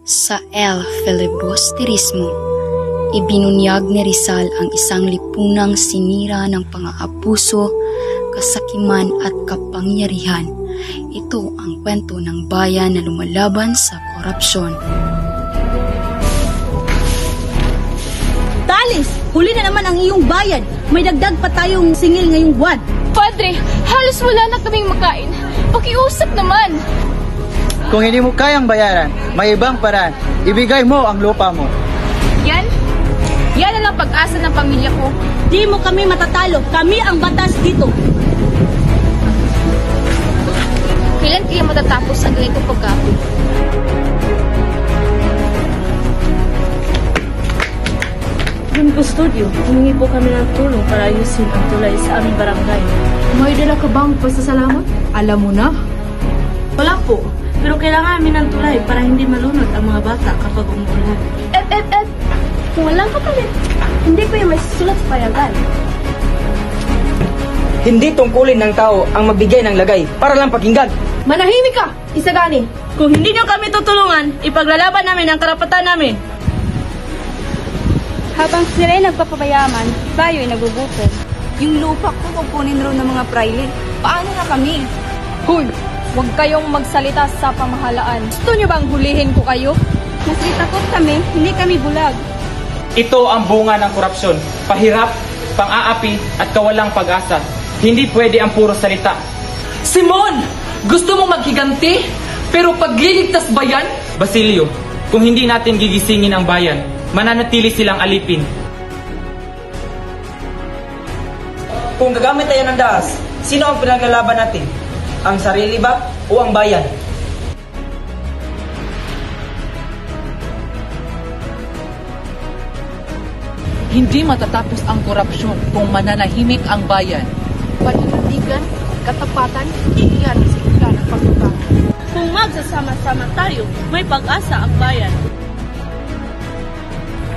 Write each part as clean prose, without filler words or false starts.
Sa El Filibusterismo, ibinunyag ni Rizal ang isang lipunang sinira ng pang-aabuso, kasakiman at kapangyarihan. Ito ang kwento ng bayan na lumalaban sa korupsyon. Talis! Huli na naman ang iyong bayan. May dagdag pa tayong singil ngayong buwan. Padre, halos wala na kaming makain. Pakiusap naman. Kung hindi mo kayang bayaran, may ibang paraan. Ibigay mo ang lupa mo. Yan? Yan na lang pag-asa ng pamilya ko. Di mo kami matatalo. Kami ang batas dito. Kailan kaya matatapos ang ganitong pagkapo? Yung kustudio, humingi po kami ng tulong para ayusin ang tulay sa aming barangay. May dala ka bang pasasalamat? Alam mo na. Wala po, pero kailangan namin ng tulay para hindi malunod ang mga bata kapag umuulan. Kung walang kapalit, hindi pa yung may sulat sa payagan. Hindi tungkulin ng tao ang magbigay ng lagay para lang pakinggan. Manahimik ka, Isagani. Kung hindi nyo kami tutulungan, ipaglalaban namin ang karapatan namin. Habang sila ay nagpapabayaman, tayo ay nagugutom. Yung lupa ko kukunin rin ng mga praile. Paano na kami? Hoy, huwag kayong magsalita sa pamahalaan. Gusto nyo bang hulihin ko kayo? Mas takot kami, hindi kami bulag. Ito ang bunga ng korupsyon. Pahirap, pang-aapi at kawalang pag-asa. Hindi pwede ang puro salita. Simon! Gusto mong maghiganti? Pero pagliligtas ba yan? Basilio, kung hindi natin gigisingin ang bayan, mananatili silang alipin. Kung gagamit tayo ng dahas, sino ang pinaglalaban natin? Ang sarili ba o ang bayan? Hindi matatapos ang korupsyon kung mananahimik ang bayan. Panindigan, katapatan, iyan sa ika ng pagkakang. Kung magsasama-sama tayo, may pag-asa ang bayan.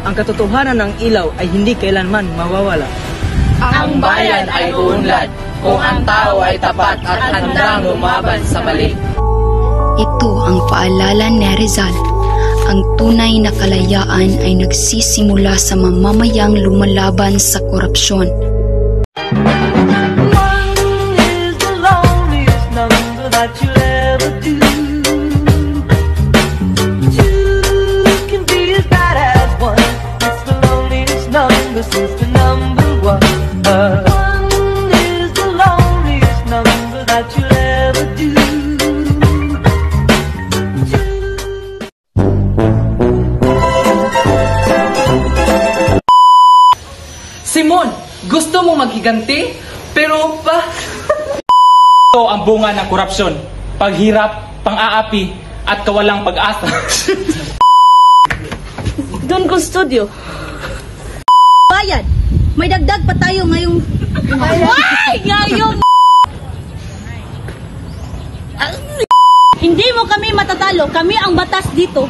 Ang katotohanan ng ilaw ay hindi kailanman mawawala. Ang bayan ay uunlad kung ang tao ay tapat at handang lumaban sa mali. Ito ang paalala ni Rizal. Ang tunay na kalayaan ay nagsisimula sa mamamayang lumalaban sa korupsyon. Simon, gusto mong maghiganti? Pero Ito ang bunga ng korupsyon. Paghirap, pang-aapi at kawalang pag-asa. Doon kustudio. Bayan, may dagdag pa tayo ngayong... Hindi mo kami matatalo. Kami ang batas dito.